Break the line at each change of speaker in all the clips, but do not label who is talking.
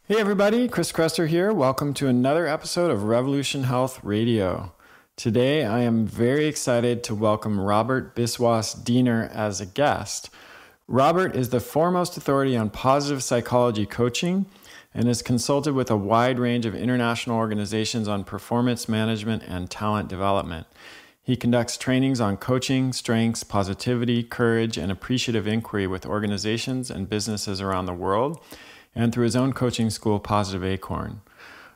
Hey everybody, Chris Kresser here. Welcome to another episode of Revolution Health Radio. Today I am very excited to welcome Robert Biswas-Diener as a guest. Robert is the foremost authority on positive psychology coaching and has consulted with a wide range of international organizations on performance management and talent development. He conducts trainings on coaching, strengths, positivity, courage, and appreciative inquiry with organizations and businesses around the world, and through his own coaching school, Positive Acorn.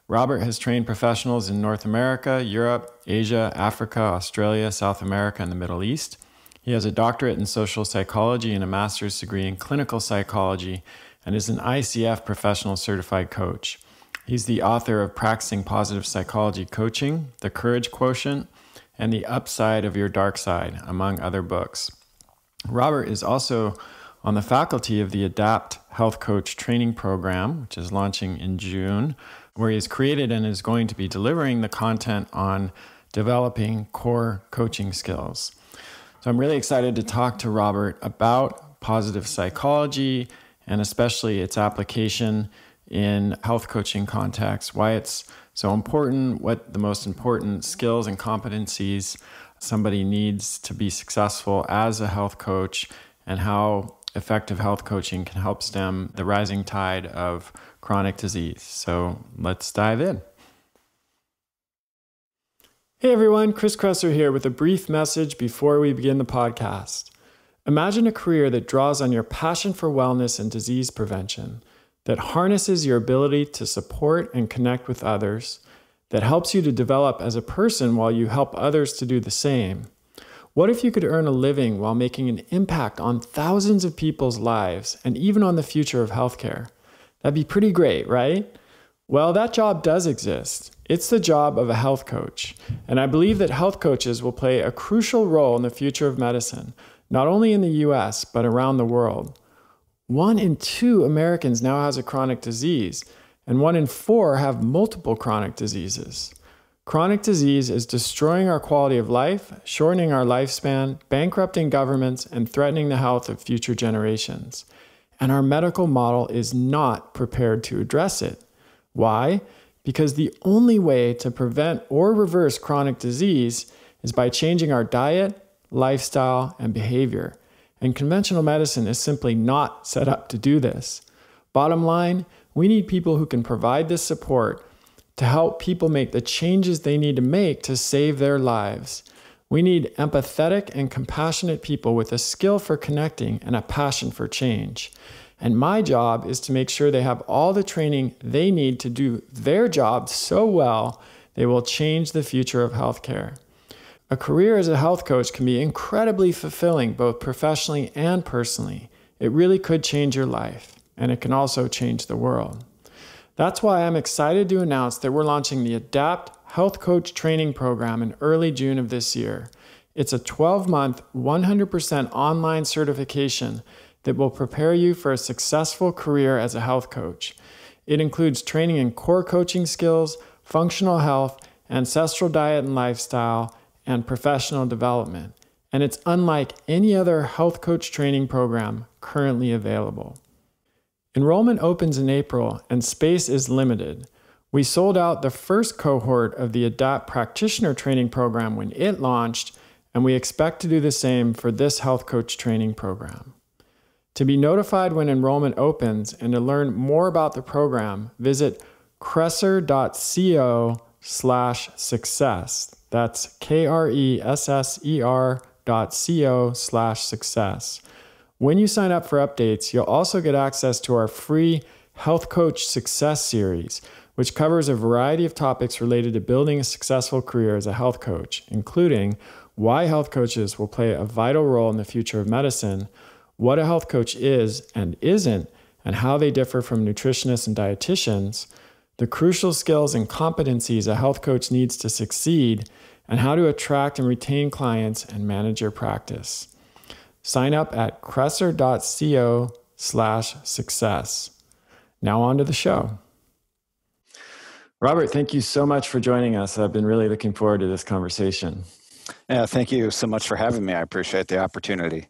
Robert has trained professionals in North America, Europe, Asia, Africa, Australia, South America, and the Middle East. He has a doctorate in social psychology and a master's degree in clinical psychology and is an ICF professional certified coach. He's the author of Practicing Positive Psychology Coaching, The Courage Quotient, and The Upside of Your Dark Side, among other books. Robert is also on the faculty of the Adapt Health Coach Training Program, which is launching in June, where he has created and is going to be delivering the content on developing core coaching skills. So I'm really excited to talk to Robert about positive psychology and especially its application in health coaching context, why it's so important, what the most important skills and competencies somebody needs to be successful as a health coach, and how effective health coaching can help stem the rising tide of chronic disease. So let's dive in. Hey everyone, Chris Kresser here with a brief message before we begin the podcast. Imagine a career that draws on your passion for wellness and disease prevention, that harnesses your ability to support and connect with others, that helps you to develop as a person while you help others to do the same. What if you could earn a living while making an impact on thousands of people's lives and even on the future of healthcare? That'd be pretty great, right? Well, that job does exist. It's the job of a health coach. And I believe that health coaches will play a crucial role in the future of medicine, not only in the US, but around the world. 1 in 2 Americans now has a chronic disease, and 1 in 4 have multiple chronic diseases. Chronic disease is destroying our quality of life, shortening our lifespan, bankrupting governments, and threatening the health of future generations. And our medical model is not prepared to address it. Why? Because the only way to prevent or reverse chronic disease is by changing our diet, lifestyle, and behavior. And conventional medicine is simply not set up to do this. Bottom line, we need people who can provide this support to help people make the changes they need to make to save their lives. We need empathetic and compassionate people with a skill for connecting and a passion for change. And my job is to make sure they have all the training they need to do their job so well they will change the future of healthcare. A career as a health coach can be incredibly fulfilling both professionally and personally. It really could change your life, and it can also change the world. That's why I'm excited to announce that we're launching the Adapt Health Coach Training Program in early June of this year. It's a 12-month, 100% online certification that will prepare you for a successful career as a health coach. It includes training in core coaching skills, functional health, ancestral diet and lifestyle, and professional development. And it's unlike any other health coach training program currently available. Enrollment opens in April and space is limited. We sold out the first cohort of the Adapt Practitioner Training Program when it launched, and we expect to do the same for this health coach training program. To be notified when enrollment opens and to learn more about the program, visit kresser.co/success. That's KRESSER.co/success. When you sign up for updates, you'll also get access to our free Health Coach Success Series, which covers a variety of topics related to building a successful career as a health coach, including why health coaches will play a vital role in the future of medicine, what a health coach is and isn't, and how they differ from nutritionists and dietitians, the crucial skills and competencies a health coach needs to succeed, and how to attract and retain clients and manage your practice. Sign up at kresser.co/success. Now on to the show. Robert, thank you so much for joining us. I've been really looking forward to this conversation.
Yeah, thank you so much for having me. I appreciate the opportunity.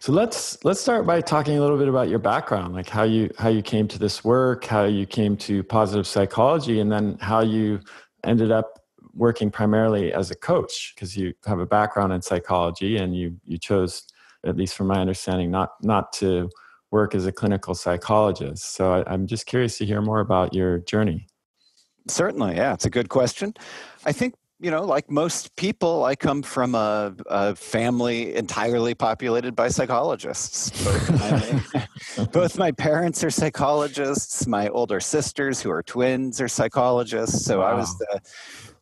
So let's start by talking a little bit about your background, like how you came to this work, how you came to positive psychology, and then how you ended up working primarily as a coach, because you have a background in psychology and you chose, at least from my understanding, not to work as a clinical psychologist. So I'm just curious to hear more about your journey.
Certainly, yeah, it's a good question. I think, like most people, I come from a family entirely populated by psychologists. Both my parents are psychologists. My older sisters, who are twins, are psychologists. So
Wow.
I was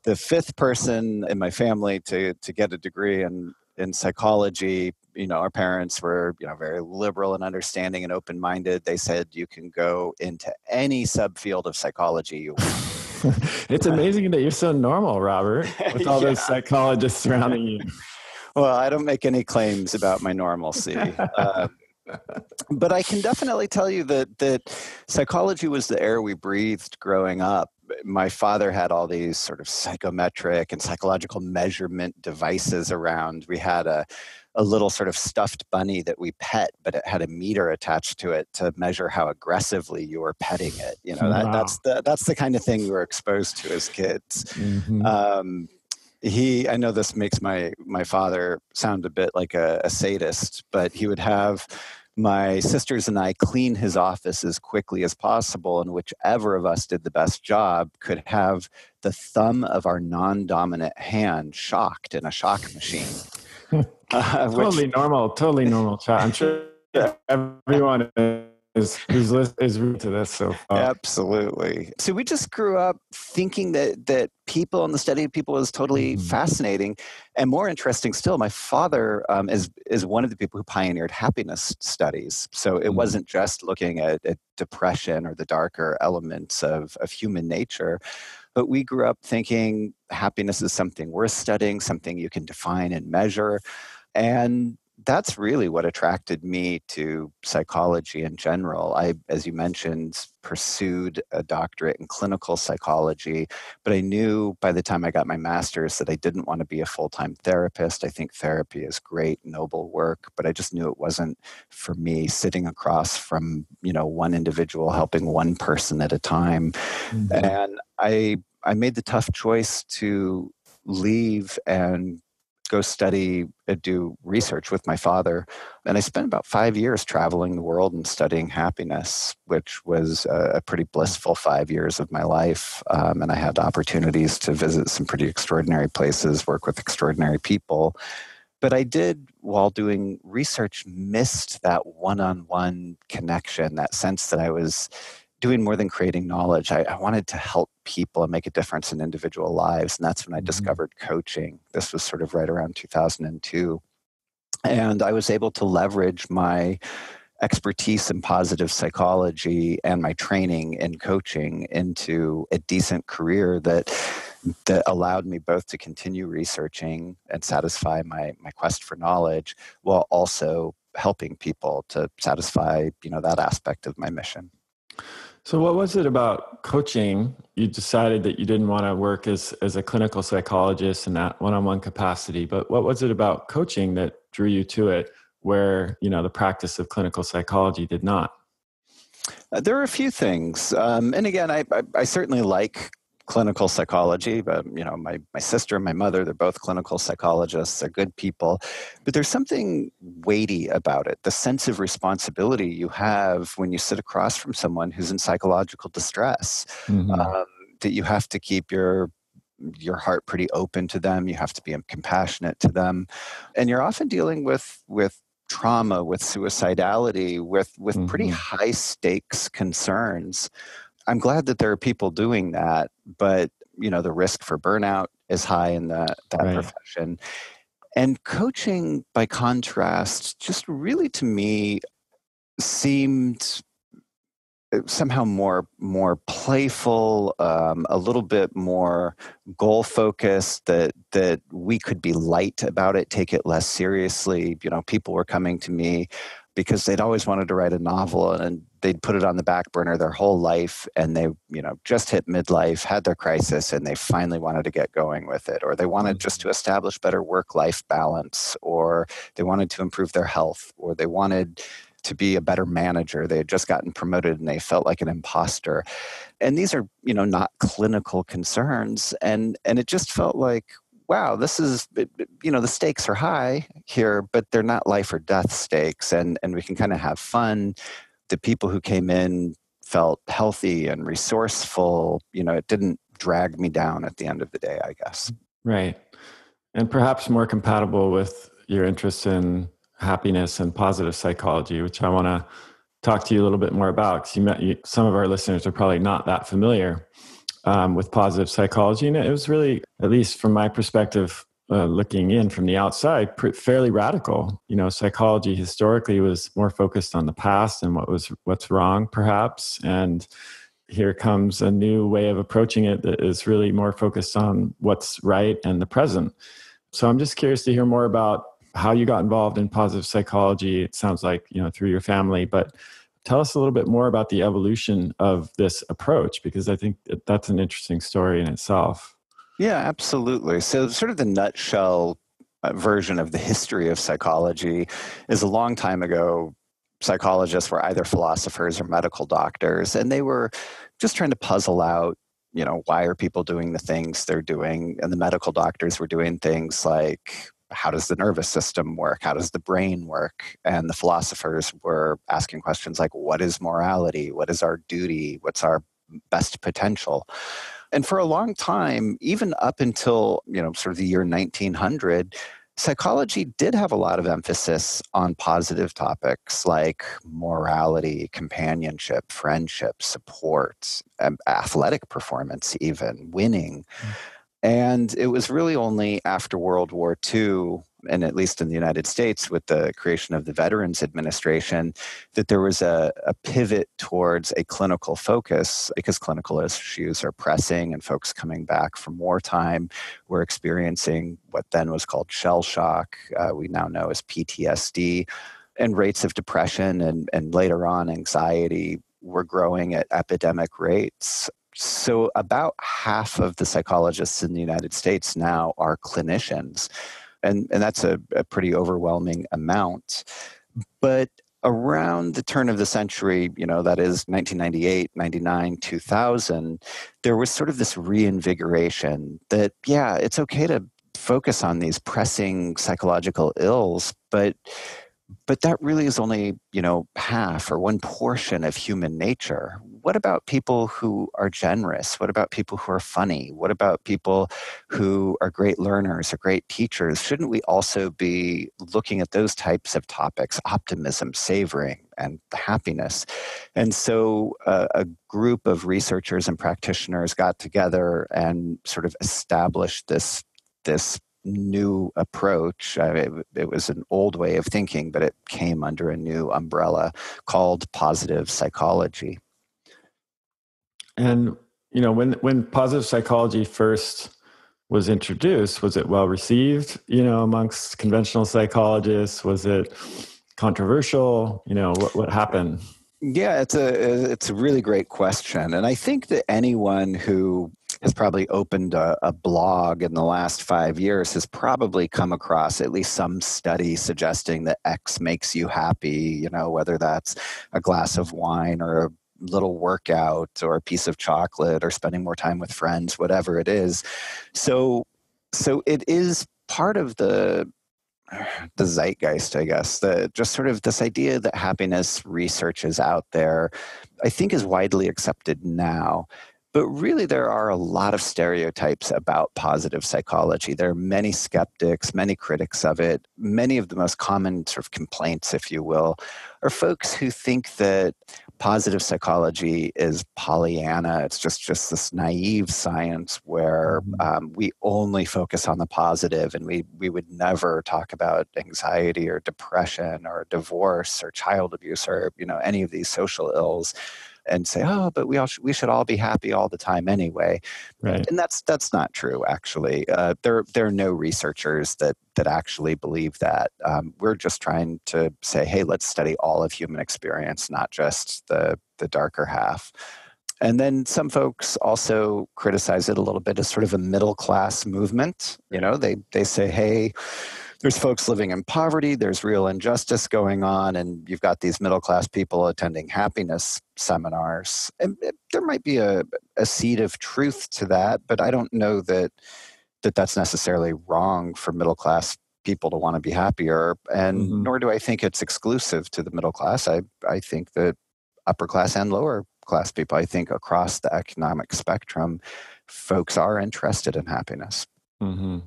the fifth person in my family to get a degree in psychology. Our parents were, very liberal and understanding and open-minded. They said you can go into any subfield of psychology you want.
It's amazing that you're so normal, Robert, with all those psychologists surrounding you.
Well, I don't make any claims about my normalcy. But I can definitely tell you that psychology was the air we breathed growing up. My father had all these sort of psychometric and psychological measurement devices around. We had a little sort of stuffed bunny that we pet, but it had a meter attached to it to measure how aggressively you were petting it.
Wow.
That's the kind of thing we were exposed to as kids.
Mm-hmm.
I know this makes my father sound a bit like a sadist, but he would have my sisters and I clean his office as quickly as possible, and whichever of us did the best job could have the thumb of our non-dominant hand shocked in a shock machine.
Totally normal chat. I'm sure everyone is rude to this. So
absolutely. So we just grew up thinking that people and the study of people is totally fascinating, and more interesting still. My father is one of the people who pioneered happiness studies. So it wasn't just looking at depression or the darker elements of human nature. But we grew up thinking happiness is something worth studying, something you can define and measure. And that's really what attracted me to psychology in general. I, as you mentioned, pursued a doctorate in clinical psychology, but I knew by the time I got my master's that I didn't want to be a full-time therapist. I think therapy is great, noble work, but I just knew it wasn't for me, sitting across from, one individual helping one person at a time. Mm-hmm. And I made the tough choice to leave and go study and do research with my father. And I spent about 5 years traveling the world and studying happiness, which was a pretty blissful 5 years of my life. And I had opportunities to visit some pretty extraordinary places, work with extraordinary people. But I did, while doing research, missed that one-on-one connection, that sense that I was doing more than creating knowledge. I wanted to help people and make a difference in individual lives. And that's when I discovered coaching. This was sort of right around 2002. And I was able to leverage my expertise in positive psychology and my training in coaching into a decent career that allowed me both to continue researching and satisfy my quest for knowledge, while also helping people to satisfy, that aspect of my mission.
So what was it about coaching? You decided that you didn't want to work as a clinical psychologist in that one-on-one capacity, but what was it about coaching that drew you to it where, the practice of clinical psychology did not?
There are a few things. And again, I certainly like clinical psychology, but my sister and my mother, they're both clinical psychologists. They're good people, but there's something weighty about it. The sense of responsibility you have when you sit across from someone who's in psychological distress, that you have to keep your heart pretty open to them. You have to be compassionate to them, and you're often dealing with trauma, with suicidality, with pretty high stakes concerns. I'm glad that there are people doing that, but the risk for burnout is high in that right. profession. And coaching, by contrast, just really to me seemed somehow more playful, a little bit more goal focused, that we could be light about it, take it less seriously. People were coming to me because they'd always wanted to write a novel, and they'd put it on the back burner their whole life, and they, just hit midlife, had their crisis, and they finally wanted to get going with it, or they wanted just to establish better work-life balance, or they wanted to improve their health, or they wanted to be a better manager. They had just gotten promoted and they felt like an imposter. And these are, not clinical concerns. And it just felt like, wow, this is, the stakes are high here, but they're not life or death stakes. And we can kind of have fun. The people who came in felt healthy and resourceful. It didn't drag me down at the end of the day, I guess.
Right. And perhaps more compatible with your interest in happiness and positive psychology, which I want to talk to you a little bit more about, because some of our listeners are probably not that familiar with positive psychology. And it was really, at least from my perspective, looking in from the outside, fairly radical. Psychology historically was more focused on the past and what's wrong, perhaps. And here comes a new way of approaching it that is really more focused on what's right and the present. So I'm just curious to hear more about how you got involved in positive psychology. It sounds like, through your family, but tell us a little bit more about the evolution of this approach, because I think that's an interesting story in itself.
Yeah, absolutely. So sort of the nutshell version of the history of psychology is a long time ago, psychologists were either philosophers or medical doctors, and they were just trying to puzzle out, why are people doing the things they're doing? And the medical doctors were doing things like, how does the nervous system work? How does the brain work? And the philosophers were asking questions like, what is morality? What is our duty? What's our best potential? And for a long time, even up until, sort of the year 1900, psychology did have a lot of emphasis on positive topics like morality, companionship, friendship, support, athletic performance, even winning. And it was really only after World War II, and at least in the United States with the creation of the Veterans Administration, that there was a pivot towards a clinical focus, because clinical issues are pressing and folks coming back from wartime were experiencing what then was called shell shock. We now know as PTSD. And rates of depression and later on anxiety were growing at epidemic rates. So about half of the psychologists in the United States now are clinicians. And that's a pretty overwhelming amount. But around the turn of the century, that is 1998, 99, 2000, there was sort of this reinvigoration that, yeah, it's okay to focus on these pressing psychological ills, but that really is only, half or one portion of human nature. What about people who are generous? What about people who are funny? What about people who are great learners or great teachers? Shouldn't we also be looking at those types of topics, optimism, savoring, and happiness? And so a group of researchers and practitioners got together and sort of established this new approach. It was an old way of thinking, but it came under a new umbrella called positive psychology.
And, when positive psychology first was introduced, was it well received, amongst conventional psychologists? Was it controversial? What happened?
Yeah, it's a really great question. And I think that anyone who has probably opened a blog in the last 5 years has probably come across at least some study suggesting that X makes you happy, whether that's a glass of wine or a little workout or a piece of chocolate or spending more time with friends, whatever it is. So it is part of the zeitgeist, I guess, just sort of this idea that happiness research is out there, I think is widely accepted now. But really, there are a lot of stereotypes about positive psychology. There are many skeptics, many critics of it. Many of the most common sort of complaints, if you will, are folks who think that positive psychology is Pollyanna. It's just this naive science where we only focus on the positive, and we would never talk about anxiety or depression or divorce or child abuse or any of these social ills. and say, oh, but we should all be happy all the time anyway.
Right.
And that's not true, actually. There are no researchers that actually believe that. We're just trying to say, hey, let's study all of human experience, not just the darker half. And then some folks also criticize it a little bit as sort of a middle class movement. They say, hey, there's folks living in poverty, there's real injustice going on, and you've got these middle class people attending happiness seminars. And there might be a seed of truth to that, but I don't know that's necessarily wrong for middle class people to want to be happier. And nor do I think it's exclusive to the middle class. I think that upper class and lower class people, I think across the economic spectrum, folks are interested in happiness.
Mm-hmm.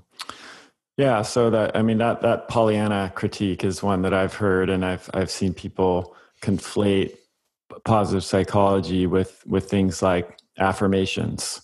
Yeah, so that Pollyanna critique is one that I've heard, and I've seen people conflate positive psychology with things like affirmations.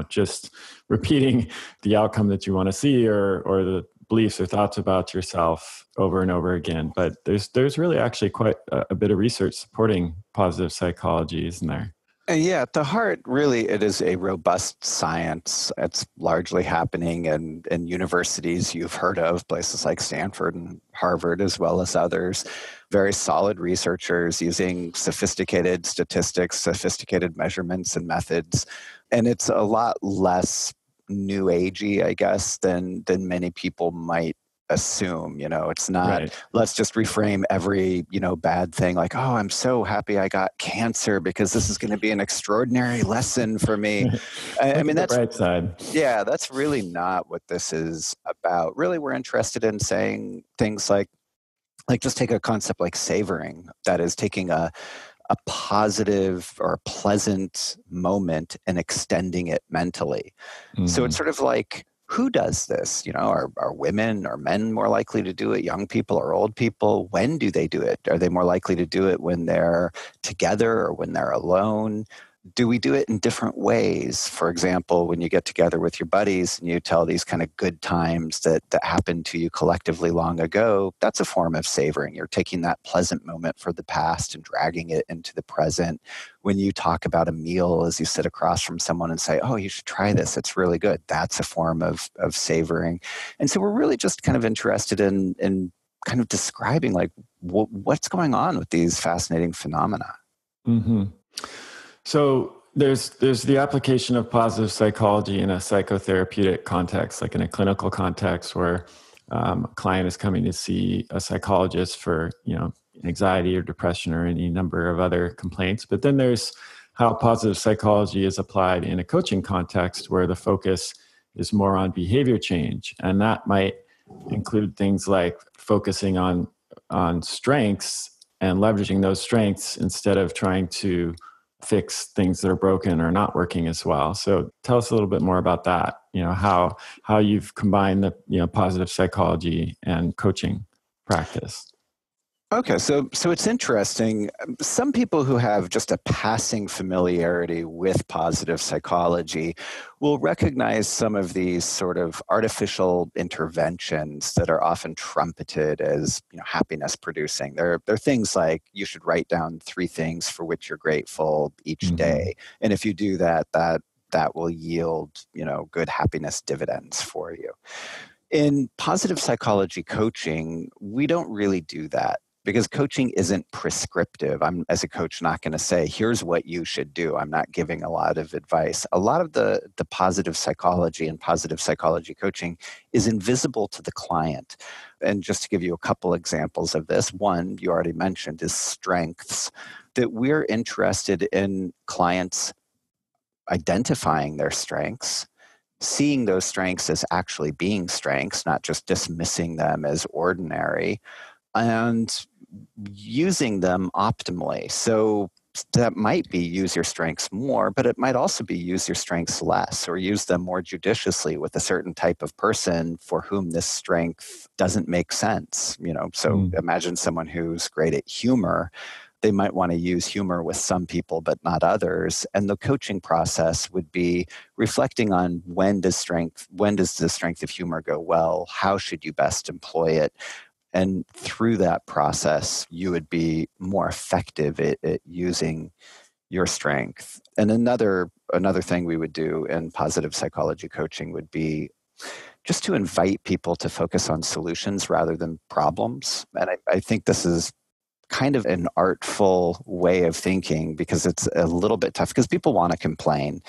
Just repeating the outcome that you want to see, or the beliefs or thoughts about yourself over and over again. But there's really actually quite a bit of research supporting positive psychology, isn't there?
Yeah, at the heart, really, it is a robust science. It's largely happening in universities you've heard of, places like Stanford and Harvard, as well as others. Very solid researchers using sophisticated statistics, sophisticated measurements and methods. And it's a lot less new agey, I guess, than many people might assume. It's not, right. Let's just reframe every bad thing like, oh, I'm so happy I got cancer because this is going to be an extraordinary lesson for me. I mean, that's
the right side.
Yeah, that's really not what this is about. Really, we're interested in saying things like just take a concept like savoring, that is taking a positive or a pleasant moment and extending it mentally. So it's sort of like, who does this? Are women or men more likely to do it? Young people or old people? When do they do it? Are they more likely to do it when they're together or when they're alone? Do we do it in different ways? For example, when you get together with your buddies and you tell these kind of good times that happened to you collectively long ago, that's a form of savoring. You're taking that pleasant moment for the past and dragging it into the present. When you talk about a meal as you sit across from someone and say, oh, you should try this, it's really good, that's a form of savoring. And so we're really just kind of interested in kind of describing like what's going on with these fascinating phenomena.
Mm-hmm. So there's the application of positive psychology in a psychotherapeutic context, like in a clinical context where a client is coming to see a psychologist for, anxiety or depression or any number of other complaints. But then there's how positive psychology is applied in a coaching context where the focus is more on behavior change. And that might include things like focusing on strengths and leveraging those strengths instead of trying to fix things that are broken or not working as well. So tell us a little bit more about that, how you've combined the positive psychology and coaching practice.
Okay, so it's interesting. Some people who have just a passing familiarity with positive psychology will recognize some of these sort of artificial interventions that are often trumpeted as happiness producing. They're things like you should write down 3 things for which you're grateful each day, and if you do that will yield good happiness dividends for you. In positive psychology coaching, we don't really do that, because coaching isn't prescriptive. I'm, as a coach, not going to say, here's what you should do. I'm not giving a lot of advice. A lot of the positive psychology and positive psychology coaching is invisible to the client. And just to give you a couple examples of this, one you already mentioned is strengths, that we're interested in clients identifying their strengths, seeing those strengths as actually being strengths, not just dismissing them as ordinary, and using them optimally. So that might be use your strengths more, but it might also be use your strengths less, or use them more judiciously with a certain type of person for whom this strength doesn't make sense. So imagine someone who's great at humor. They might want to use humor with some people, but not others. And the coaching process would be reflecting on when does the strength of humor go well? How should you best employ it? And through that process, you would be more effective at using your strength. And another thing we would do in positive psychology coaching would be just to invite people to focus on solutions rather than problems. And I think this is kind of an artful way of thinking because it's a little bit tough because people want to complain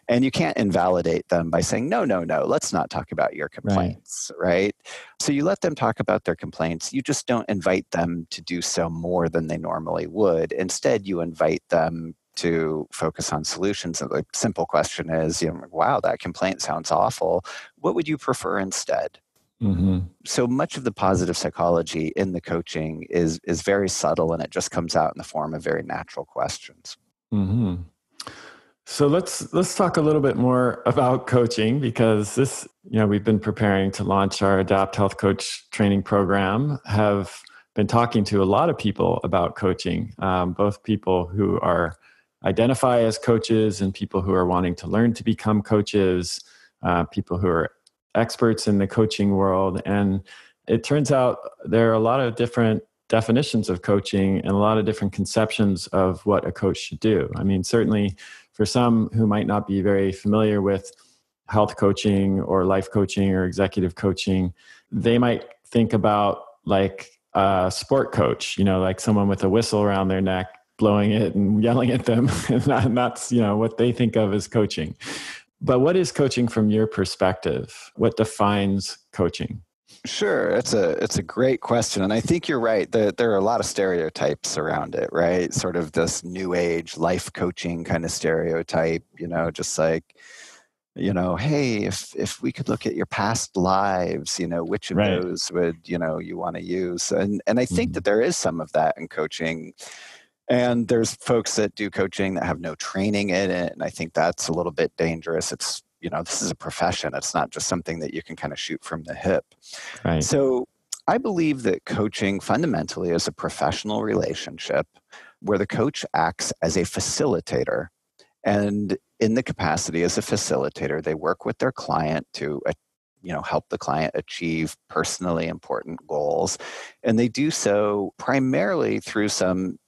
and you can't invalidate them by saying, no, let's not talk about your complaints, right? So you let them talk about their complaints. You just don't invite them to do so more than they normally would. Instead, you invite them to focus on solutions. And the simple question is, wow, that complaint sounds awful. What would you prefer instead? Mm-hmm. So much of the positive psychology in the coaching is very subtle, and it just comes out in the form of very natural questions.
Mm-hmm. So let's talk a little bit more about coaching because this, we've been preparing to launch our Adapt Health Coach training program, have been talking to a lot of people about coaching, both people who identify as coaches and people who are wanting to learn to become coaches, people who are experts in the coaching world. And it turns out there are a lot of different definitions of coaching and a lot of different conceptions of what a coach should do. I mean, certainly for some who might not be very familiar with health coaching or life coaching or executive coaching, they might think about like a sport coach, like someone with a whistle around their neck, blowing it and yelling at them. And that's, what they think of as coaching. But what is coaching from your perspective? What defines coaching?
Sure. It's a great question. And I think you're right. There are a lot of stereotypes around it, right? Sort of this new age life coaching kind of stereotype, just like, hey, if we could look at your past lives, which of those would, you want to use? And I think that there is some of that in coaching. And there's folks that do coaching that have no training in it. And I think that's a little bit dangerous. It's, this is a profession. It's not just something that you can kind of shoot from the hip. Right. So I believe that coaching fundamentally is a professional relationship where the coach acts as a facilitator. And in the capacity as a facilitator, they work with their client to help the client achieve personally important goals. And they do so primarily through some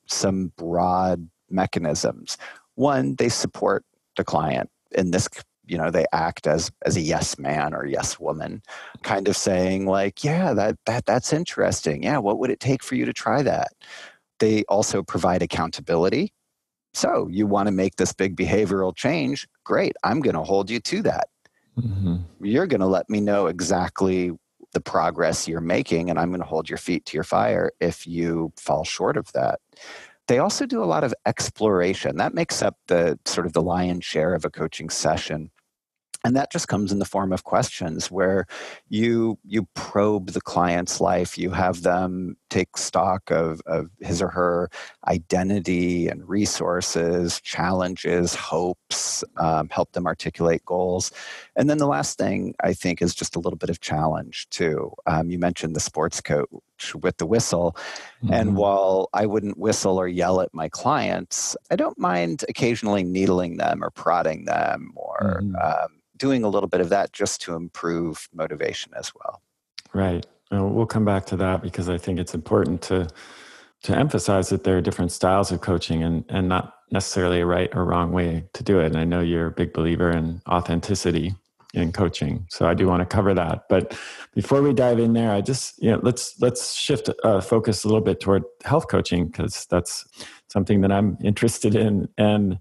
broad mechanisms. One, they support the client. In this, they act as a yes man or yes woman, kind of saying like, yeah, that's interesting. Yeah, what would it take for you to try that? They also provide accountability. So you want to make this big behavioral change? Great, I'm going to hold you to that. Mm-hmm. You're going to let me know exactly the progress you're making, and I'm going to hold your feet to your fire if you fall short of that. They also do a lot of exploration. That makes up the sort of the lion's share of a coaching session. And that just comes in the form of questions where you probe the client's life. You have them take stock of his or her identity and resources, challenges, hopes, help them articulate goals. And then the last thing, I think, is just a little bit of challenge, too. You mentioned the sports coach with the whistle. Mm-hmm. And while I wouldn't whistle or yell at my clients, I don't mind occasionally needling them or prodding them or doing a little bit of that just to improve motivation as well.
Right. We'll come back to that because I think it's important to emphasize that there are different styles of coaching and not necessarily a right or wrong way to do it. And I know you're a big believer in authenticity in coaching. So I do want to cover that. But before we dive in there, I just, let's shift focus a little bit toward health coaching because that's something that I'm interested in. And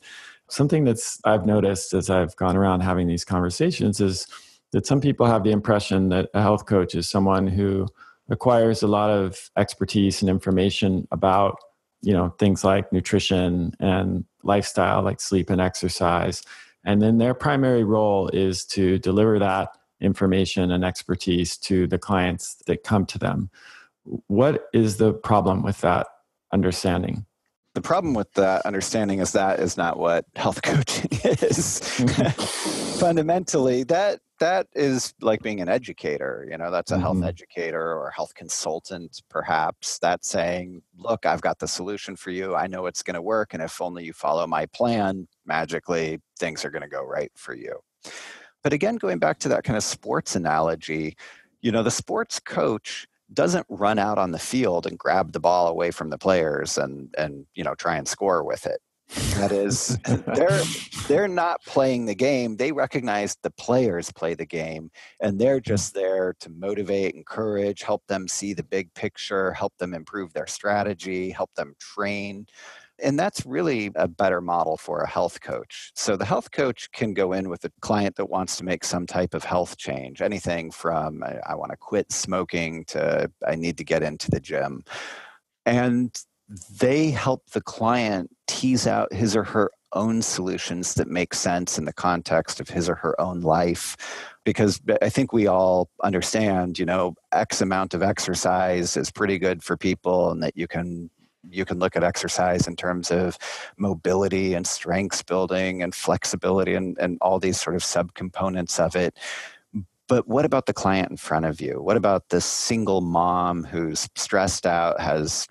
something I've noticed as I've gone around having these conversations is that some people have the impression that a health coach is someone who acquires a lot of expertise and information about, things like nutrition and lifestyle, like sleep and exercise. And then their primary role is to deliver that information and expertise to the clients that come to them. What is the problem with that understanding?
The problem with that understanding is that is not what health coaching is. Fundamentally, that is like being an educator. That's a health educator or a health consultant, perhaps. That's saying, look, I've got the solution for you. I know it's going to work. And if only you follow my plan, magically, things are going to go right for you. But again, going back to that kind of sports analogy, the sports coach doesn't run out on the field and grab the ball away from the players and try and score with it. That is, they're not playing the game. They recognize the players play the game, and they're just there to motivate, encourage, help them see the big picture, help them improve their strategy, help them train. And that's really a better model for a health coach. So the health coach can go in with a client that wants to make some type of health change, anything from I want to quit smoking to I need to get into the gym. And they help the client tease out his or her own solutions that make sense in the context of his or her own life. Because I think we all understand, X amount of exercise is pretty good for people, and that you can look at exercise in terms of mobility and strengths building and flexibility and all these sort of subcomponents of it. But what about the client in front of you? What about the single mom who's stressed out, has,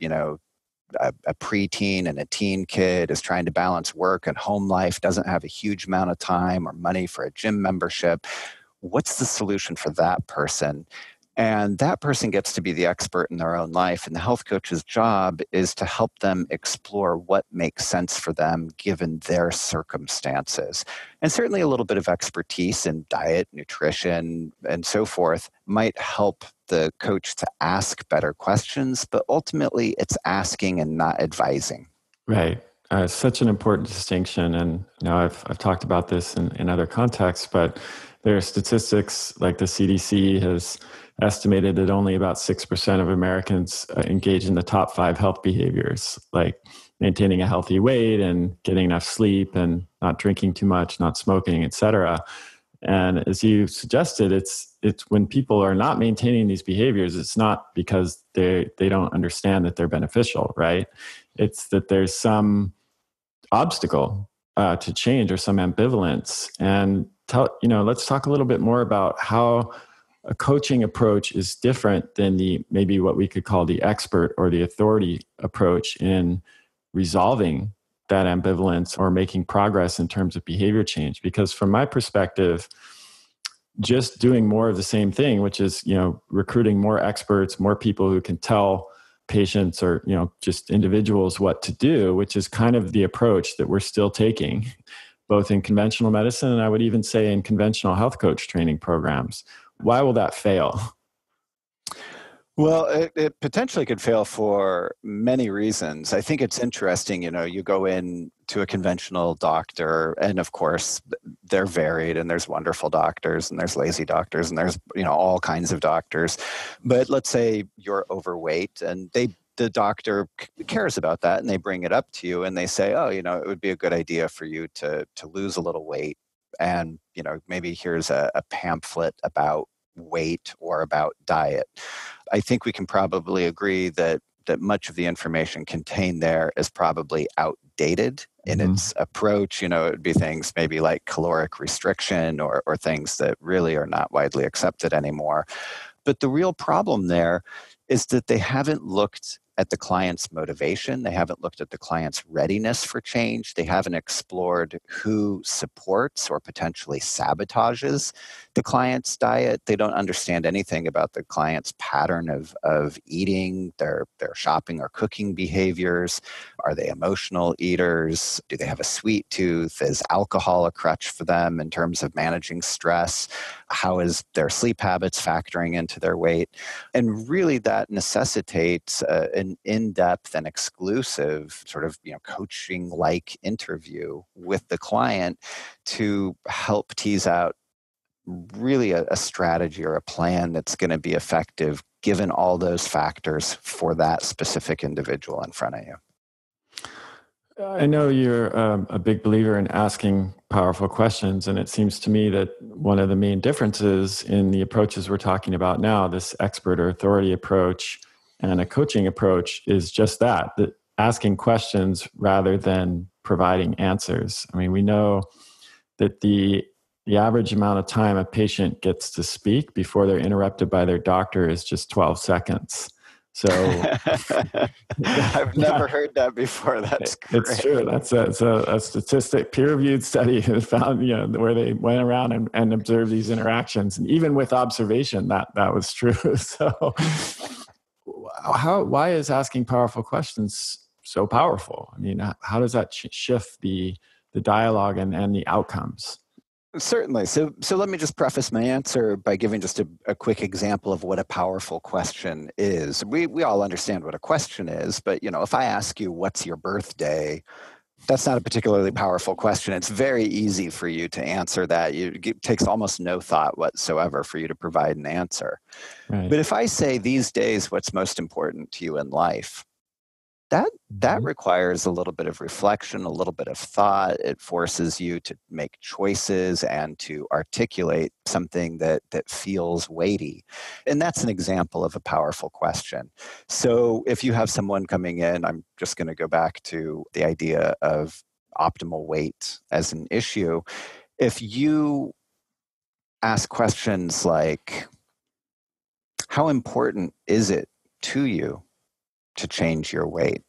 a preteen and a teen kid, is trying to balance work and home life, doesn't have a huge amount of time or money for a gym membership? What's the solution for that person? And that person gets to be the expert in their own life. And the health coach's job is to help them explore what makes sense for them given their circumstances. And certainly a little bit of expertise in diet, nutrition, and so forth might help the coach to ask better questions, but ultimately it's asking and not advising.
Right. Such an important distinction. And I've talked about this in other contexts, but there are statistics like the CDC has estimated that only about 6% of Americans engage in the top 5 health behaviors, like maintaining a healthy weight and getting enough sleep and not drinking too much, not smoking, et cetera. And as you suggested, it's when people are not maintaining these behaviors, it's not because they don't understand that they're beneficial, right? It's that there's some obstacle to change or some ambivalence. And let's talk a little bit more about how a coaching approach is different than maybe what we could call the expert or the authority approach in resolving that ambivalence or making progress in terms of behavior change. Because from my perspective, just doing more of the same thing, which is, recruiting more experts, more people who can tell patients or, just individuals what to do, which is kind of the approach that we're still taking, both in conventional medicine and I would even say in conventional health coach training programs. Why will that fail?
Well, it potentially could fail for many reasons. I think it's interesting, you go in to a conventional doctor, and of course, they're varied, and there's wonderful doctors, and there's lazy doctors, and there's, all kinds of doctors. But let's say you're overweight, and the doctor cares about that, and they bring it up to you, and they say, oh, it would be a good idea for you to lose a little weight. And, maybe here's a pamphlet about weight or about diet. I think we can probably agree that much of the information contained there is probably outdated in its approach. It would be things maybe like caloric restriction or things that really are not widely accepted anymore. But the real problem there is that they haven't looked at the client's motivation. They haven't looked at the client's readiness for change. They haven't explored who supports or potentially sabotages the client's diet. They don't understand anything about the client's pattern of eating, their shopping or cooking behaviors. Are they emotional eaters? Do they have a sweet tooth? Is alcohol a crutch for them in terms of managing stress? How is their sleep habits factoring into their weight? And really that necessitates an in-depth and exclusive sort of coaching-like interview with the client to help tease out really a strategy or a plan that's going to be effective given all those factors for that specific individual in front of you.
I know you're a big believer in asking powerful questions, and it seems to me that one of the main differences in the approaches we're talking about now, this expert or authority approach and a coaching approach, is just that asking questions rather than providing answers. I mean, we know that the average amount of time a patient gets to speak before they're interrupted by their doctor is just 12 seconds. So
I've never heard that before. That's great.
It's true. That's a statistic, peer-reviewed study has found, where they went around and observed these interactions. And even with observation, that was true. So why is asking powerful questions so powerful. I mean, how does that shift the dialogue and the outcomes?
Certainly. So let me just preface my answer by giving just a quick example of what a powerful question is. We all understand what a question is, but if I ask you, what's your birthday? That's not a particularly powerful question. It's very easy for you to answer that. It takes almost no thought whatsoever for you to provide an answer.
Right.
But if I say these days, what's most important to you in life? That requires a little bit of reflection, a little bit of thought. It forces you to make choices and to articulate something that feels weighty. And that's an example of a powerful question. So if you have someone coming in, I'm just going to go back to the idea of optimal weight as an issue. If you ask questions like, how important is it to you to change your weight?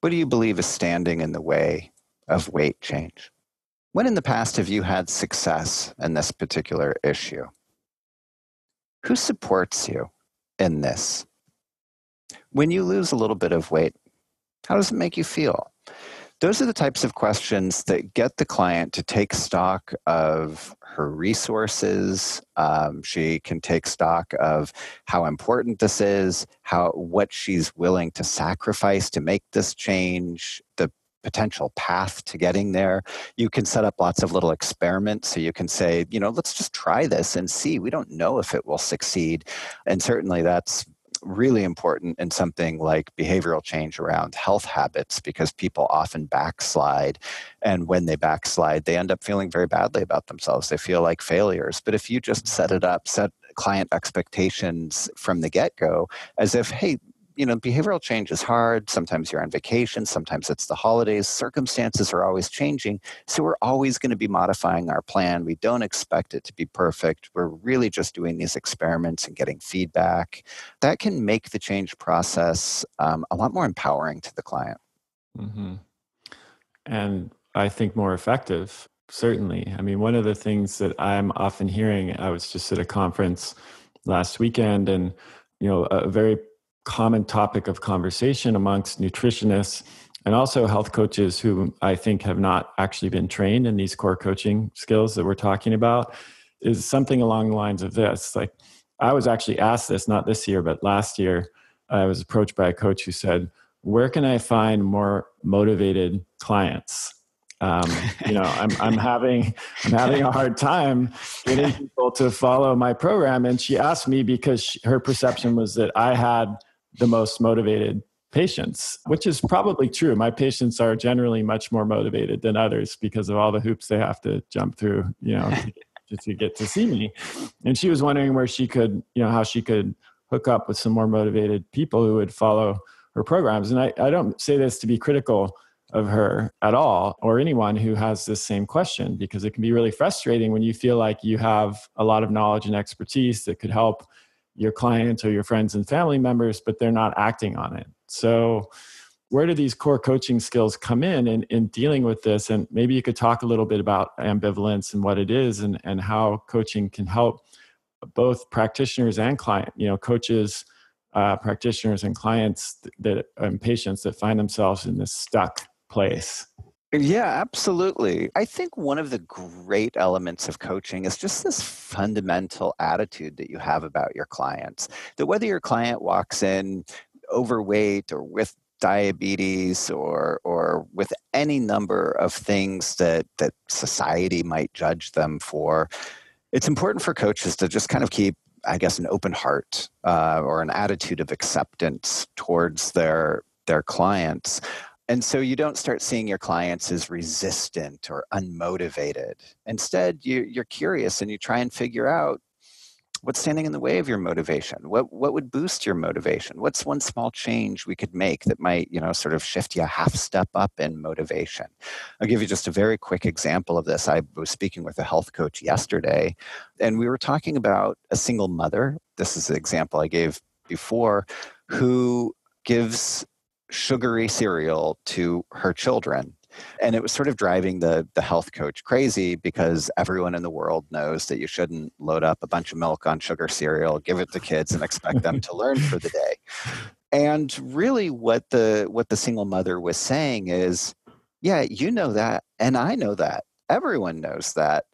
What do you believe is standing in the way of weight change? When in the past have you had success in this particular issue? Who supports you in this? When you lose a little bit of weight, how does it make you feel? Those are the types of questions that get the client to take stock of her resources. She can take stock of how important this is, what she's willing to sacrifice to make this change, the potential path to getting there. You can set up lots of little experiments. So you can say, let's just try this and see. We don't know if it will succeed. And certainly that's really important in something like behavioral change around health habits, because people often backslide. And when they backslide, they end up feeling very badly about themselves. They feel like failures. But if you just set client expectations from the get-go as if, hey, behavioral change is hard. Sometimes you're on vacation. Sometimes it's the holidays. Circumstances are always changing. So we're always going to be modifying our plan. We don't expect it to be perfect. We're really just doing these experiments and getting feedback. That can make the change process a lot more empowering to the client.
Mm-hmm. And I think more effective, certainly. I mean, one of the things that I'm often hearing, I was just at a conference last weekend, and a very common topic of conversation amongst nutritionists and also health coaches who I think have not actually been trained in these core coaching skills that we're talking about is something along the lines of this. Like, I was actually asked this, not this year, but last year. I was approached by a coach who said, where can I find more motivated clients? I'm having a hard time getting people to follow my program. And she asked me because her perception was that I had the most motivated patients, which is probably true. My patients are generally much more motivated than others because of all the hoops they have to jump through, to get to see me. And she was wondering where she could, how she could hook up with some more motivated people who would follow her programs. And I don't say this to be critical of her at all, or anyone who has this same question, because it can be really frustrating when you feel like you have a lot of knowledge and expertise that could help your clients or your friends and family members, but they're not acting on it. So where do these core coaching skills come in dealing with this? And maybe you could talk a little bit about ambivalence and what it is, and how coaching can help both practitioners and client, coaches, practitioners and clients and patients that find themselves in this stuck place.
Yeah, absolutely. I think one of the great elements of coaching is just this fundamental attitude that you have about your clients. That whether your client walks in overweight or with diabetes or with any number of things that society might judge them for, it's important for coaches to just kind of keep, I guess, an open heart or an attitude of acceptance towards their clients. And so you don't start seeing your clients as resistant or unmotivated. Instead, you're curious and you try and figure out what's standing in the way of your motivation. What would boost your motivation? What's one small change we could make that might, sort of shift you a half step up in motivation? I'll give you just a very quick example of this. I was speaking with a health coach yesterday, and we were talking about a single mother. This is the example I gave before, who gives sugary cereal to her children. And it was sort of driving the health coach crazy, because everyone in the world knows that you shouldn't load up a bunch of milk on sugar cereal, give it to kids, and expect them to learn for the day. And really what the single mother was saying is, yeah, you know that, and I know that. Everyone knows that.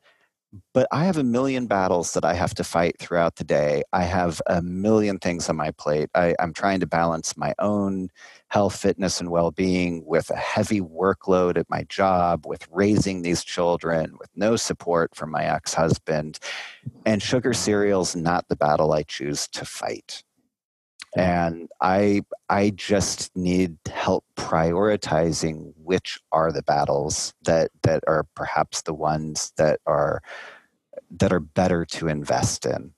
But I have a million battles that I have to fight throughout the day. I have a million things on my plate. I'm trying to balance my own health, fitness, and well-being with a heavy workload at my job, with raising these children, with no support from my ex-husband. And sugar cereal's not the battle I choose to fight. And I just need help prioritizing which are the battles that are perhaps the ones that are better to invest in.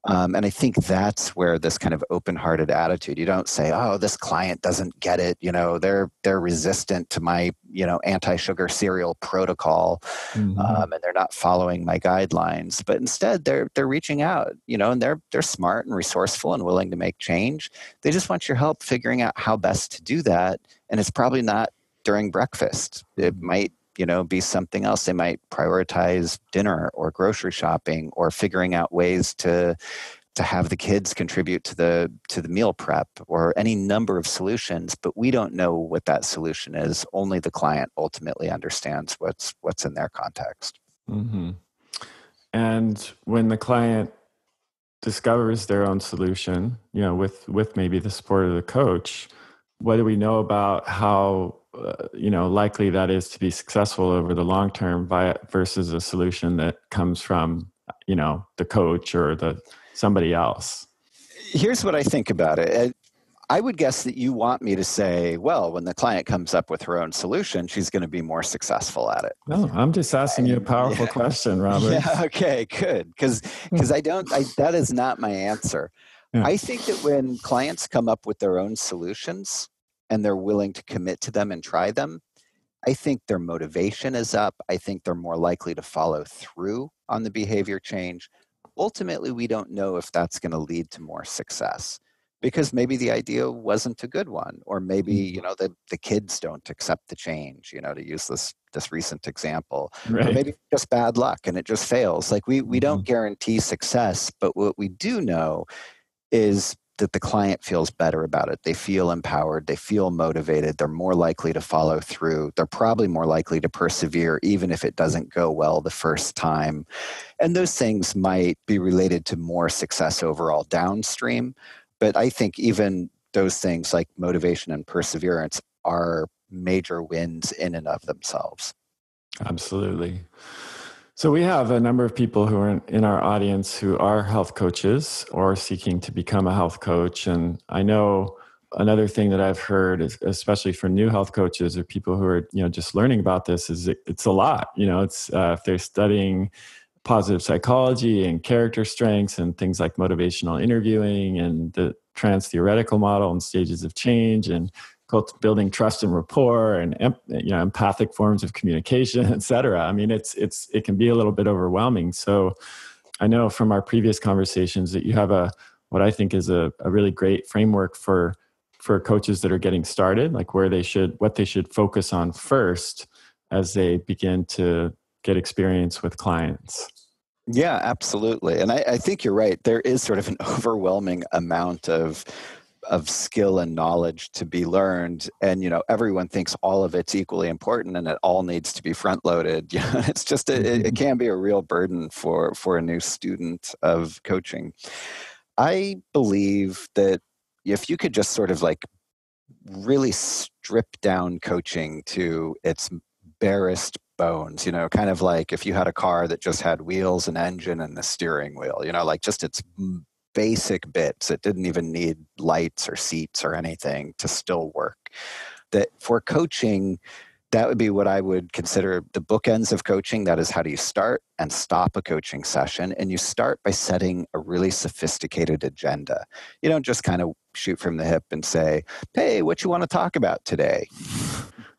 And I think that's where this kind of open-hearted attitude, you don't say, oh, this client doesn't get it. They're resistant to my, anti-sugar cereal protocol, and they're not following my guidelines. But instead, they're reaching out, and they're smart and resourceful and willing to make change. They just want your help figuring out how best to do that. And it's probably not during breakfast. It might be something else. They might prioritize dinner or grocery shopping or figuring out ways to have the kids contribute to the meal prep, or any number of solutions. But we don't know what that solution is. Only the client ultimately understands what's in their context.
Mm-hmm. And when the client discovers their own solution, with maybe the support of the coach, what do we know about how likely that is to be successful over the long term versus a solution that comes from, the coach or somebody else?
Here's what I think about it. I would guess that you want me to say, well, when the client comes up with her own solution, she's going to be more successful at it.
No, I'm just asking you a powerful question, Robert.
Yeah, okay, good. Because that is not my answer. Yeah. I think that when clients come up with their own solutions and they're willing to commit to them and try them, I think their motivation is up. I think they're more likely to follow through on the behavior change. Ultimately, we don't know if that's going to lead to more success, because maybe the idea wasn't a good one, or maybe the kids don't accept the change, to use this recent example, right. Or maybe it's just bad luck and it just fails. Like we don't guarantee success, but what we do know is that the client feels better about it. They feel empowered. They feel motivated. They're more likely to follow through. They're probably more likely to persevere, even if it doesn't go well the first time. And those things might be related to more success overall downstream. But I think even those things like motivation and perseverance are major wins in and of themselves.
Absolutely. So we have a number of people who are in our audience who are health coaches or seeking to become a health coach. And I know another thing that I've heard, is, especially for new health coaches or people who are just learning about this, is it's a lot. It's if they're studying positive psychology and character strengths and things like motivational interviewing and the trans-theoretical model and stages of change and building trust and rapport and empathic forms of communication, et cetera. I mean, it can be a little bit overwhelming. So I know from our previous conversations that you have what I think is a really great framework for coaches that are getting started, like what they should focus on first as they begin to get experience with clients.
Yeah, absolutely. And I think you're right. There is sort of an overwhelming amount of skill and knowledge to be learned. And, everyone thinks all of it's equally important and it all needs to be front loaded. It's just, it can be a real burden for a new student of coaching. I believe that if you could just sort of like really strip down coaching to its barest bones, kind of like if you had a car that just had wheels, an engine, and the steering wheel, like just its basic bits. It didn't even need lights or seats or anything to still work. That for coaching, that would be what I would consider the bookends of coaching. That is, how do you start and stop a coaching session? And you start by setting a really sophisticated agenda. You don't just kind of shoot from the hip and say, hey, what you want to talk about today?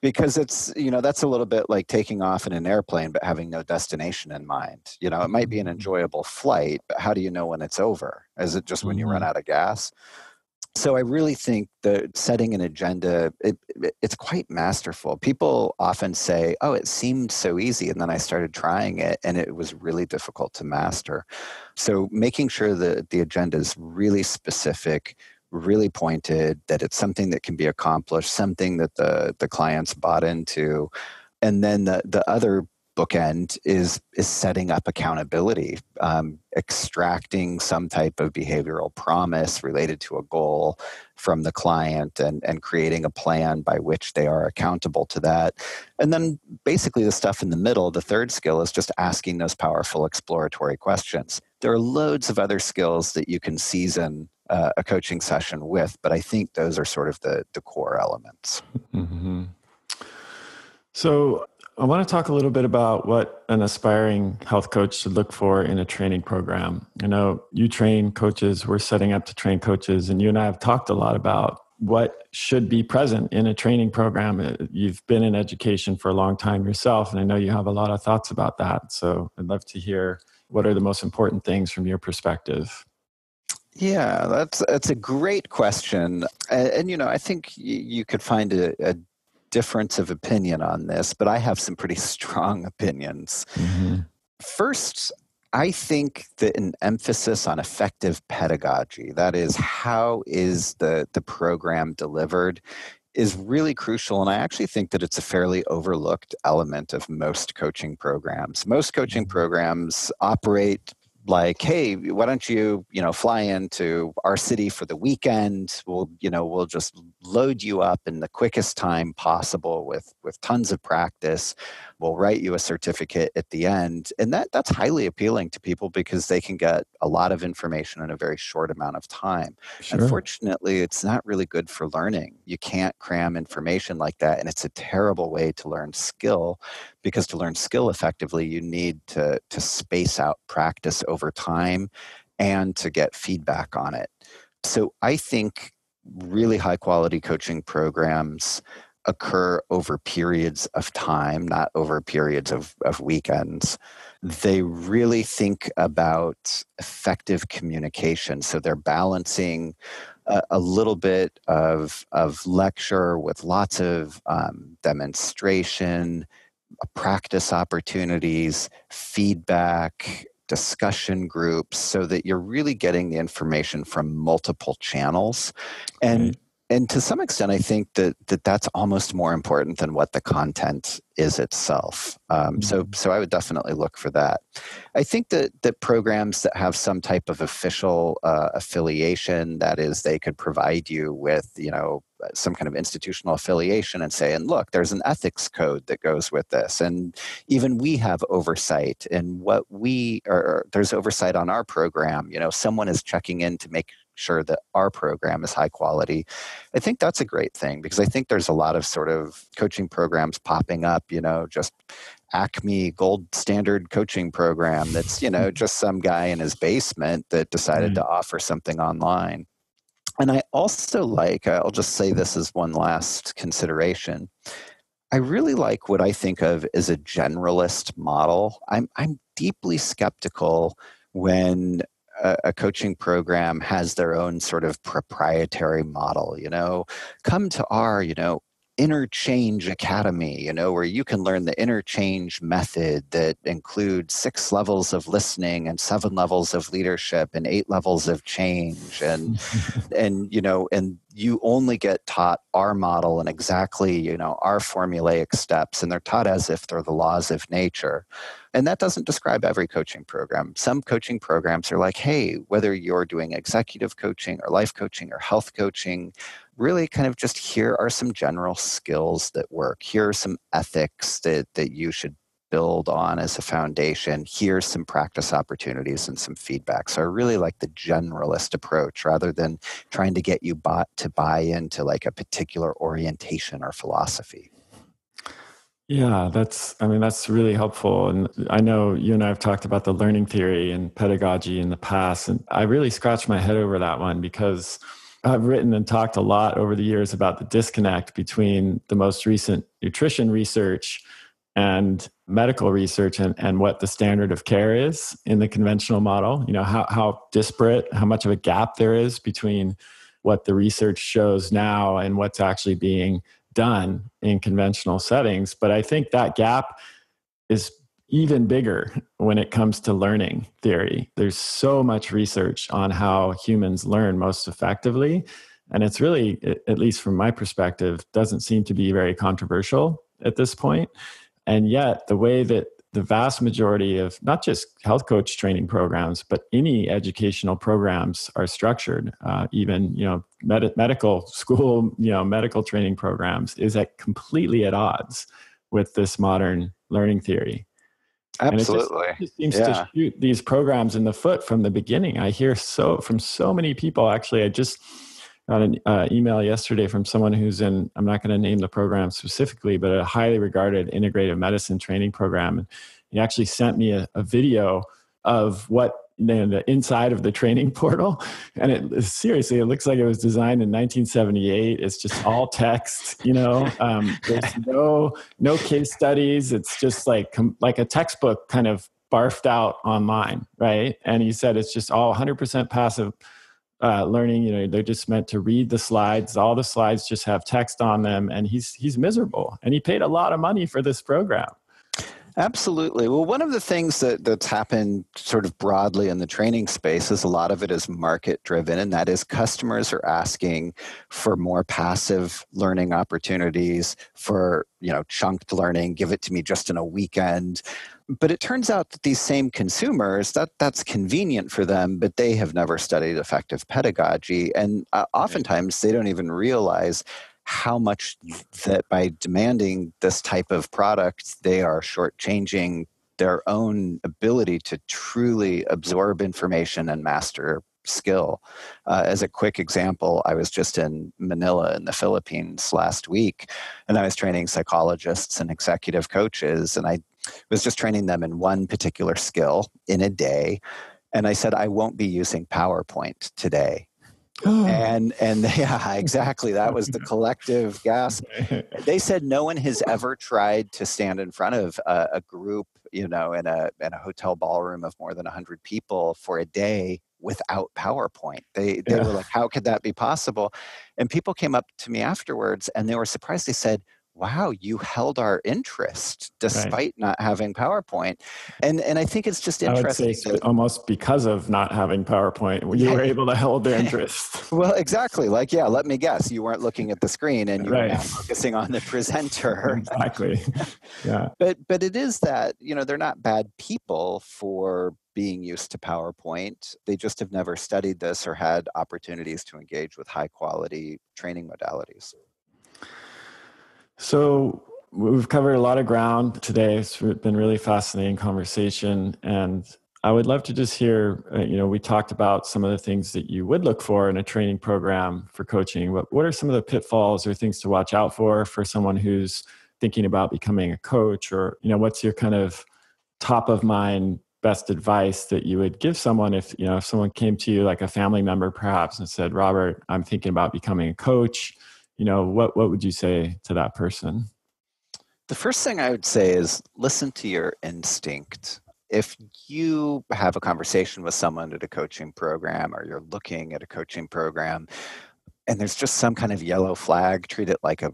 Because it's, that's a little bit like taking off in an airplane, but having no destination in mind. It might be an enjoyable flight, but how do you know when it's over? Is it just when you run out of gas? So I really think that setting an agenda, it's quite masterful. People often say, oh, it seemed so easy. And then I started trying it and it was really difficult to master. So making sure that the agenda is really specific, really pointed, that it's something that can be accomplished, something that the clients bought into. And then the other bookend is setting up accountability, extracting some type of behavioral promise related to a goal from the client, and creating a plan by which they are accountable to that. And then basically the stuff in the middle, the third skill, is just asking those powerful exploratory questions. There are loads of other skills that you can season a coaching session with, but I think those are sort of the core elements.
Mm-hmm. So I want to talk a little bit about what an aspiring health coach should look for in a training program. I know you train coaches, we're setting up to train coaches, and you and I have talked a lot about what should be present in a training program. You've been in education for a long time yourself, and I know you have a lot of thoughts about that. So I'd love to hear what are the most important things from your perspective.
Yeah, that's a great question. And I think you could find a difference of opinion on this, but I have some pretty strong opinions.
Mm-hmm.
First, I think that an emphasis on effective pedagogy, that is, how is the program delivered, is really crucial. And I actually think that it's a fairly overlooked element of most coaching programs. Most coaching programs operate like, hey, why don't you, fly into our city for the weekend? We'll just load you up in the quickest time possible with tons of practice. We'll write you a certificate at the end. And that's highly appealing to people because they can get a lot of information in a very short amount of time.
Sure.
Unfortunately, it's not really good for learning. You can't cram information like that. And it's a terrible way to learn skill, because to learn skill effectively, you need to space out practice over time and to get feedback on it. So I think really high quality coaching programs occur over periods of time, not over periods of weekends. They really think about effective communication. So they're balancing a little bit of lecture with lots of demonstration, practice opportunities, feedback, discussion groups, so that you're really getting the information from multiple channels. And to some extent, I think that's almost more important than what the content is itself. So I would definitely look for that. I think that programs that have some type of official affiliation, that is, they could provide you with, some kind of institutional affiliation and say, and look, there's an ethics code that goes with this. And even we have oversight in what there's oversight on our program. Someone is checking in to make sure that our program is high quality. I think that's a great thing, because I think there's a lot of sort of coaching programs popping up, just Acme gold standard coaching program that's, just some guy in his basement that decided to offer something online. And I also I'll just say this as one last consideration, I really like what I think of as a generalist model. I'm deeply skeptical when a coaching program has their own sort of proprietary model. Come to our, Interchange Academy, where you can learn the interchange method that includes 6 levels of listening and 7 levels of leadership and 8 levels of change. And you only get taught our model and exactly, our formulaic steps, and they're taught as if they're the laws of nature. And that doesn't describe every coaching program. Some coaching programs are like, hey, whether you're doing executive coaching or life coaching or health coaching, really kind of just, here are some general skills that work. Here are some ethics that you should build on as a foundation. Here's some practice opportunities and some feedback. So I really like the generalist approach, rather than trying to get you to buy into like a particular orientation or philosophy.
Yeah, that's really helpful. And I know you and I have talked about the learning theory and pedagogy in the past, and I really scratched my head over that one, because I've written and talked a lot over the years about the disconnect between the most recent nutrition research and medical research, and what the standard of care is in the conventional model. How disparate, how much of a gap there is between what the research shows now and what's actually being done in conventional settings. But I think that gap is even bigger when it comes to learning theory. There's so much research on how humans learn most effectively. And it's really, at least from my perspective, doesn't seem to be very controversial at this point. And yet, the way that the vast majority of not just health coach training programs, but any educational programs are structured, even medical school, medical training programs, is completely at odds with this modern learning theory.
Absolutely.
And it just seems to shoot these programs in the foot from the beginning. I hear from so many people. Actually, I just got an email yesterday from someone who's in, I'm not going to name the program specifically, but a highly regarded integrative medicine training program. And he actually sent me a video of what the inside of the training portal. And it looks like it was designed in 1978. It's just all text, there's no case studies. It's just like a textbook kind of barfed out online, right? And he said it's just all 100% passive learning. They're just meant to read the slides. All the slides just have text on them, and he's miserable. And he paid a lot of money for this program.
Absolutely. Well, one of the things that's happened sort of broadly in the training space is a lot of it is market driven, and that is customers are asking for more passive learning opportunities, for chunked learning, give it to me just in a weekend. But it turns out that these same consumers, that's convenient for them, but they have never studied effective pedagogy. And oftentimes they don't even realize how much that by demanding this type of product, they are shortchanging their own ability to truly absorb information and master skill. As a quick example, I was just in Manila in the Philippines last week, and I was training psychologists and executive coaches, and I was just training them in one particular skill in a day. And I said, I won't be using PowerPoint today. And yeah, exactly. That was the collective gasp. They said no one has ever tried to stand in front of a group, in a hotel ballroom of more than 100 people for a day without PowerPoint. They were like, how could that be possible? And people came up to me afterwards and they were surprised. They said, wow, you held our interest despite not having PowerPoint. And I think it's just interesting.
I would say almost because of not having PowerPoint, you were able to hold their interest.
Well, exactly. Like, let me guess. You weren't looking at the screen and you were now focusing on the presenter.
Exactly. Yeah.
But it is that, they're not bad people for being used to PowerPoint. They just have never studied this or had opportunities to engage with high quality training modalities.
So we've covered a lot of ground today. It's been a really fascinating conversation. And I would love to just hear, we talked about some of the things that you would look for in a training program for coaching. What are some of the pitfalls or things to watch out for someone who's thinking about becoming a coach? Or, what's your kind of top of mind best advice that you would give someone if someone came to you, like a family member perhaps, and said, Robert, I'm thinking about becoming a coach. What would you say to that person?
The first thing I would say is listen to your instinct. If you have a conversation with someone at a coaching program or you're looking at a coaching program and there's just some kind of yellow flag, treat it like a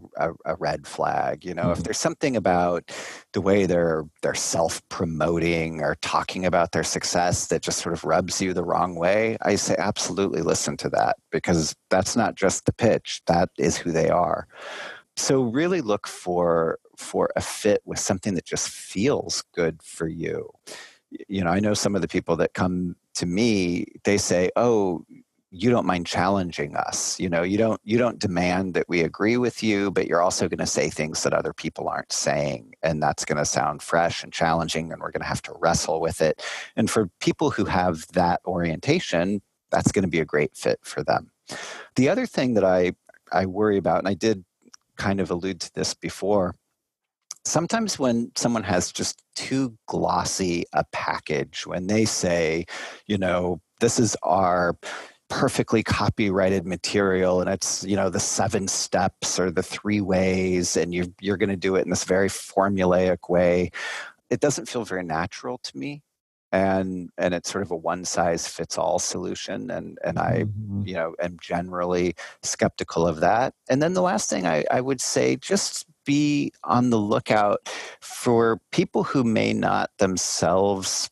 red flag. If there's something about the way they're self-promoting or talking about their success that just sort of rubs you the wrong way, I say absolutely listen to that, because that's not just the pitch, that is who they are. So really look for a fit with something that just feels good for you. I know some of the people that come to me, they say, oh, you don't mind challenging us. You don't demand that we agree with you, but you're also going to say things that other people aren't saying. And that's going to sound fresh and challenging, and we're going to have to wrestle with it. And for people who have that orientation, that's going to be a great fit for them. The other thing that I worry about, and I did kind of allude to this before, sometimes when someone has just too glossy a package, when they say, this is our perfectly copyrighted material and it's, the 7 steps or the 3 ways, and you're going to do it in this very formulaic way, it doesn't feel very natural to me. And it's sort of a one-size-fits-all solution. And I, am generally skeptical of that. And then the last thing I would say, just be on the lookout for people who may not themselves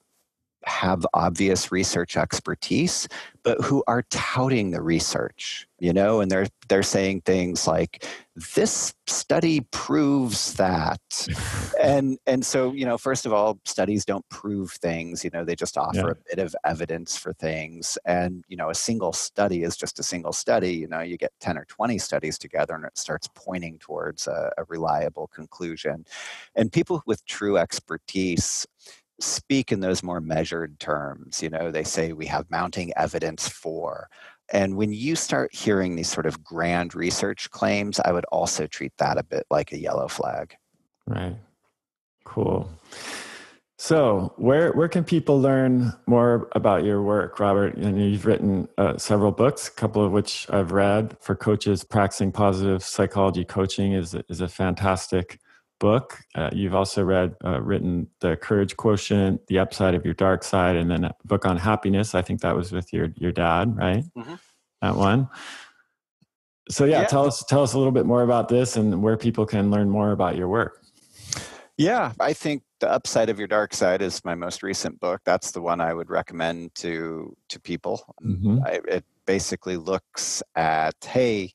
have obvious research expertise, but who are touting the research, and they're saying things like, this study proves that. and so, first of all, studies don't prove things, they just offer a bit of evidence for things. And, a single study is just a single study. You get 10 or 20 studies together and it starts pointing towards a reliable conclusion. And people with true expertise speak in those more measured terms. They say we have mounting evidence for. And when you start hearing these sort of grand research claims, I would also treat that a bit like a yellow flag.
Right. Cool. So where can people learn more about your work, Robert? You've written several books, a couple of which I've read. For coaches practicing positive psychology coaching is a fantastic book. You've also written The Courage Quotient, The Upside of Your Dark Side, and then a book on happiness. I think that was with your dad, right? Mm-hmm. That one. So tell us a little bit more about this and where people can learn more about your work.
Yeah, I think The Upside of Your Dark Side is my most recent book. That's the one I would recommend to people. Mm-hmm. It basically looks at, hey,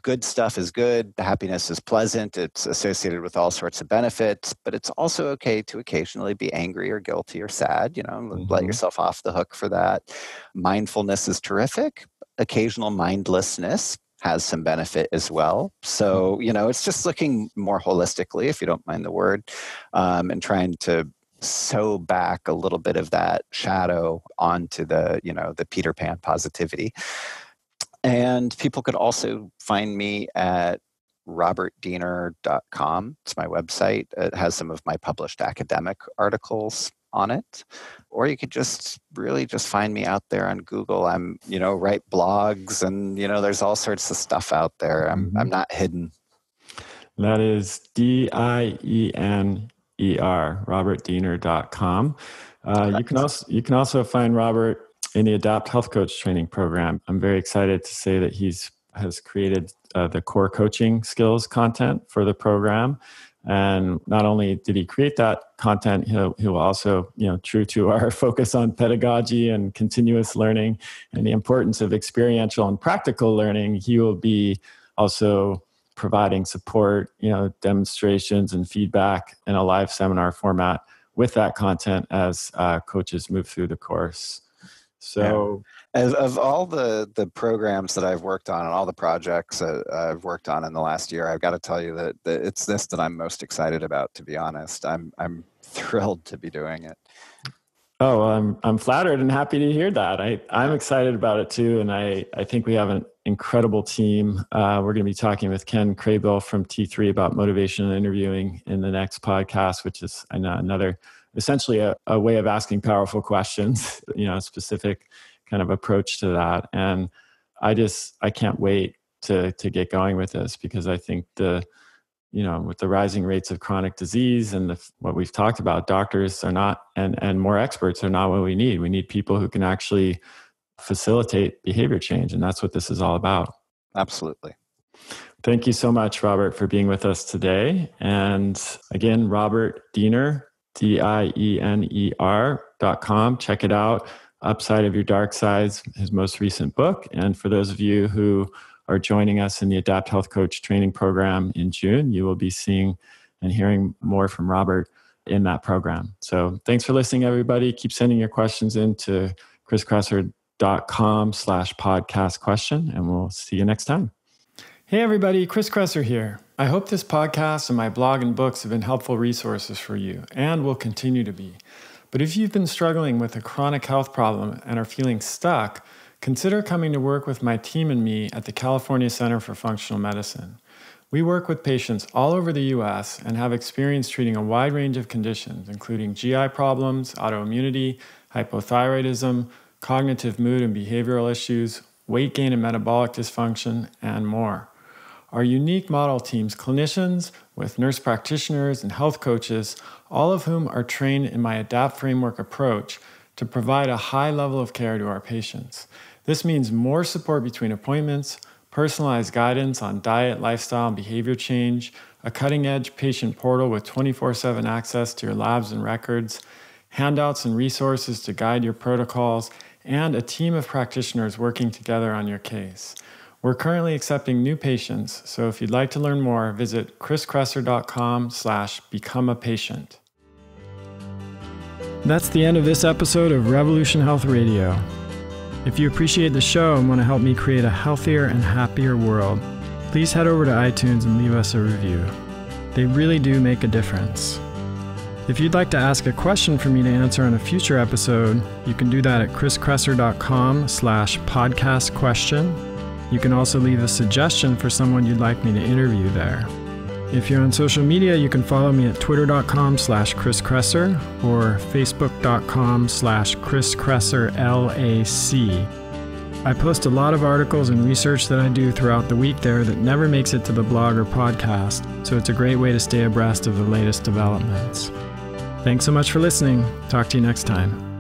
good stuff is good, happiness is pleasant, it's associated with all sorts of benefits, but it's also okay to occasionally be angry or guilty or sad, mm-hmm. Let yourself off the hook for that. Mindfulness is terrific. Occasional mindlessness has some benefit as well. So, it's just looking more holistically, if you don't mind the word, and trying to sew back a little bit of that shadow onto the Peter Pan positivity. And people could also find me at robertdiener.com. It's my website. It has some of my published academic articles on it. Or you could just find me out there on Google. I'm, write blogs and, there's all sorts of stuff out there. I'm not hidden.
That is DIENER, robertdiener.com. You can also find Robert in the Adapt Health Coach training program. I'm very excited to say that has created the core coaching skills content for the program. And not only did he create that content, he'll also, true to our focus on pedagogy and continuous learning and the importance of experiential and practical learning, he will be also providing support, demonstrations and feedback in a live seminar format with that content as coaches move through the course. So
of all the programs that I've worked on and all the projects that I've worked on in the last year, I've got to tell you that it's this that I'm most excited about, to be honest. I'm thrilled to be doing it.
Oh, I'm flattered and happy to hear that. I'm excited about it too. And I think we have an incredible team. We're going to be talking with Ken Craybill from T3 about motivation and interviewing in the next podcast, which is another essentially a way of asking powerful questions, a specific kind of approach to that. And I can't wait to get going with this, because I think with the rising rates of chronic disease and what we've talked about, doctors are not, and more experts are not what we need. We need people who can actually facilitate behavior change. And that's what this is all about.
Absolutely.
Thank you so much, Robert, for being with us today. And again, Robert Diener, DIENER.com. Check it out. Upside of Your Dark Sides, his most recent book. And for those of you who are joining us in the Adapt Health Coach training program in June, you will be seeing and hearing more from Robert in that program. So thanks for listening, everybody. Keep sending your questions in to chriskresser.com/podcast question, and we'll see you next time. Hey everybody, Chris Kresser here. I hope this podcast and my blog and books have been helpful resources for you and will continue to be. But if you've been struggling with a chronic health problem and are feeling stuck, consider coming to work with my team and me at the California Center for Functional Medicine. We work with patients all over the U.S. and have experience treating a wide range of conditions, including GI problems, autoimmunity, hypothyroidism, cognitive mood and behavioral issues, weight gain and metabolic dysfunction, and more. Our unique model teams clinicians with nurse practitioners and health coaches, all of whom are trained in my ADAPT framework approach to provide a high level of care to our patients. This means more support between appointments, personalized guidance on diet, lifestyle, and behavior change, a cutting-edge patient portal with 24/7 access to your labs and records, handouts and resources to guide your protocols, and a team of practitioners working together on your case. We're currently accepting new patients, so if you'd like to learn more, visit chriskresser.com/becomeapatient. That's the end of this episode of Revolution Health Radio. If you appreciate the show and want to help me create a healthier and happier world, please head over to iTunes and leave us a review. They really do make a difference. If you'd like to ask a question for me to answer on a future episode, you can do that at chriskresser.com/podcastquestion. You can also leave a suggestion for someone you'd like me to interview there. If you're on social media, you can follow me at twitter.com/chriskresser or facebook.com/chriskresserlac. I post a lot of articles and research that I do throughout the week there that never makes it to the blog or podcast, so it's a great way to stay abreast of the latest developments. Thanks so much for listening. Talk to you next time.